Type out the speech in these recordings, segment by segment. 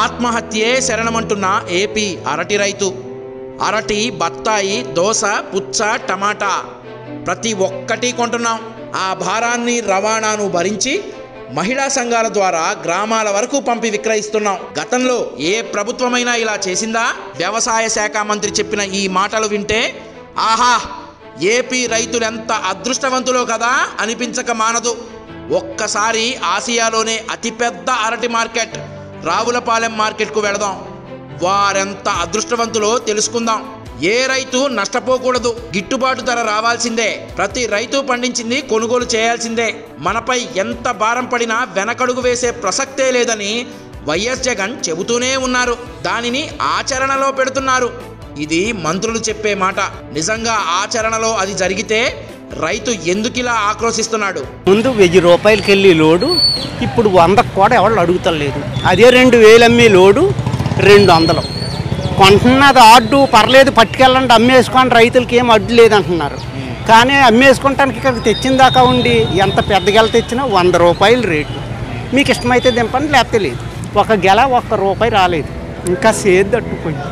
ఆత్మహత్యే శరణమంటున్న AP అరటి రైతు. అరటి, బత్తాయి, దోస, పుచ్చ, టమాటా ప్రతి ఒక్కటి కొంటున్నాం. ఆ భారాన్ని, రవాణాను భరించి మహిళా సంఘాల ద్వారా గ్రామాల వరకు పంపి విక్రయిస్తున్నాం. గతంలో ఏ ప్రభుత్వమైనా ఇలా చేసిందా? వ్యవసాయ శాఖ మంత్రి చెప్పిన ఈ మాటలు వింటే ఆహా, ఏపీ రైతులెంత అదృష్టవంతులో కదా అనిపించక మానదు. ఒక్కసారి ఆసియాలోనే అతిపెద్ద అరటి మార్కెట్ రావులపాలెం మార్కెట్కు వెళదాం. వారెంత అదృష్టవంతులో తెలుసుకుందాం. ఏ రైతు నష్టపోకూడదు, గిట్టుబాటు ధర రావాల్సిందే. ప్రతి రైతు పండించింది కొనుగోలు చేయాల్సిందే. మనపై ఎంత భారం పడినా వెనకడుగు వేసే ప్రసక్తే లేదని వైఎస్ జగన్ చెబుతూనే ఉన్నారు. దానిని ఆచరణలో పెడుతున్నారు. ఇది మంత్రులు చెప్పే మాట. నిజంగా ఆచరణలో అది జరిగితే రైతు ఎందుకిలా ఆక్రోశిస్తున్నాడు? ముందు 1000 రూపాయలకి వెళ్ళి లోడు ఇప్పుడు 100 కూడా ఎవరు అడుగుతలేదు. అదే 2000 అమ్మే లోడు 200. కొంటున్నది ఆర్డు పర్లేదు, పట్టుకెళ్ళండి, అమ్మేసుకోండి, రైతులకి ఏం అడ్డు లేదంటున్నారు. కానీ అమ్మేసుకోవటానికి ఇక్కడికి తెచ్చిన దాకా ఉండి ఎంత పెద్ద గెల తెచ్చినా 100 రూపాయలు రేటు. మీకు ఇష్టమైతే దింపండి, లేకపోతే లేదు. ఒక గెల 1 రూపాయి రాలేదు. ఇంకా సేదు తట్టుపోయింది.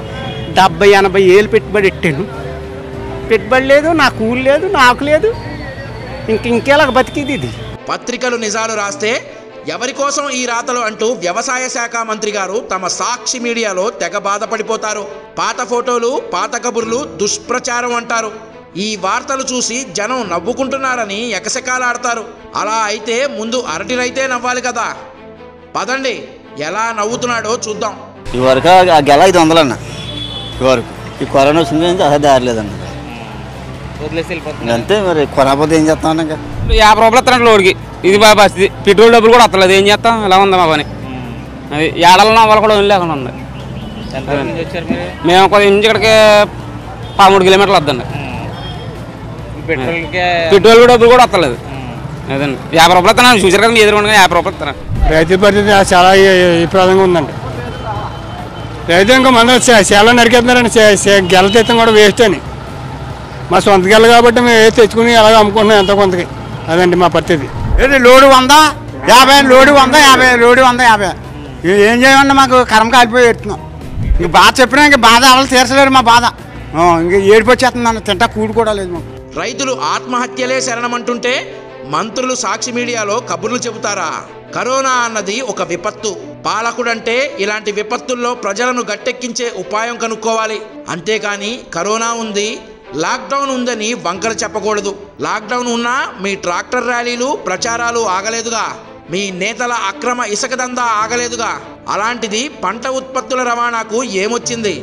70-80 ఏళ్ళు పెట్టుబడి పెట్టాను. పెట్టుబడి లేదు, నా కూలి లేదు, నాకు లేదు. ఇంకెలా బతికిది ఇది? పత్రికలు నిజాలు రాస్తే ఎవరి కోసం ఈ రాతలు అంటూ వ్యవసాయ శాఖ మంత్రి గారు తమ సాక్షి మీడియాలో తెగ బాధపడిపోతారు. పాత ఫోటోలు, పాత కబుర్లు దుష్ప్రచారం అంటారు. ఈ వార్తలు చూసి జనం నవ్వుకుంటున్నారని ఎకసెకాలాడతారు. అలా అయితే ముందు అరటి రైతే నవ్వాలి కదా. పదండి, ఎలా నవ్వుతున్నాడో చూద్దాం. ఈ వరకు ఆ గెల 500 అన్న. ఈ వరకు ఈ కరోనా వచ్చింది అసలు దారి లేదన్న. అంతే మరి, కొనకపోతే ఏం చేస్తాం? ఇంకా 50 రూపాయలు ఇస్తానంటే లోడికి. ఇది బాగా పరిస్థితి. పెట్రోల్ డబ్బులు కూడా వస్తలేదు. ఏం చేస్తాం? ఎలా ఉందా మా పని? అది ఏడాలన్నా వాళ్ళు కూడా లేకుండా ఉంది. మేము కొంచెం ఇంటి ఇక్కడికి 13 కిలోమీటర్లు వద్దండి. పెట్రోల్ డబ్బులు కూడా వస్తలేదు. అదండి 50 రూపాయలు ఇస్తున్నాను. చూసారు కదా మీ ఎదురుగా 50 రూపాయలు ఇస్తాను. రైతు పరిస్థితి చాలా విపరీతంగా ఉందండి. రైతు ఇంకా మన చాలా నరికేస్తున్నారండి. గెల తెత్తం కూడా వేస్ట్ అని. మా సొంత గెల కాబట్టి మేము ఏ తెచ్చుకుని అలాగే అమ్ముకుంటున్నాం ఎంతో కొంతకి. అదండి మా పరిస్థితి. Load 100, 50, load 100, 50, load 100, 50. ఏం చేయమండి, మాకు కరం కాలిపోయి పెడుతున్నాం. ఇంక బాధ చెప్పినా ఇంక బాధ ఎవరు తీర్చలేరు మా బాధ. ఇంక ఏడుపు వచ్చేస్తుందన్న, తింటా కూడు కూడా లేదు మాకు. రైతులు ఆత్మహత్యలే శరణమంటుంటే మంత్రులు సాక్షి మీడియాలో కబుర్లు చెబుతారా? కరోనా అన్నది ఒక విపత్తు. పాలకుడంటే ఇలాంటి విపత్తుల్లో ప్రజలను గట్టెక్కించే ఉపాయం కనుక్కోవాలి. అంతేకాని కరోనా ఉంది, లాక్డౌన్ ఉందని వంకలు చెప్పకూడదు. లాక్డౌన్ ఉన్నా మీ ట్రాక్టర్ ర్యాలీలు, ప్రచారాలు ఆగలేదుగా. మీ నేతల అక్రమ ఇసుక దందా ఆగలేదుగా. అలాంటిది పంట ఉత్పత్తుల రవాణాకు ఏమొచ్చింది?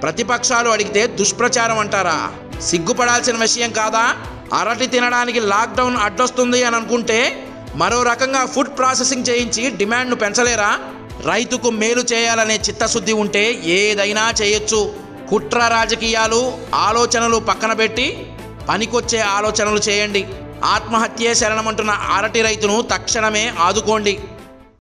ప్రతిపక్షాలు అడిగితే దుష్ప్రచారం అంటారా? సిగ్గుపడాల్సిన విషయం కాదా? అరటి తినడానికి లాక్డౌన్ అడ్డొస్తుంది అని అనుకుంటే మరో రకంగా ఫుడ్ ప్రాసెసింగ్ చేయించి డిమాండ్ను పెంచలేరా? రైతుకు మేలు చేయాలనే చిత్తశుద్ధి ఉంటే ఏదైనా చేయొచ్చు. కుట్ర రాజకీయాలు, ఆలోచనలు పక్కన పెట్టి పనికొచ్చే ఆలోచనలు చేయండి. ఆత్మహత్యే శరణమంటున్న అరటి రైతును తక్షణమే ఆదుకోండి.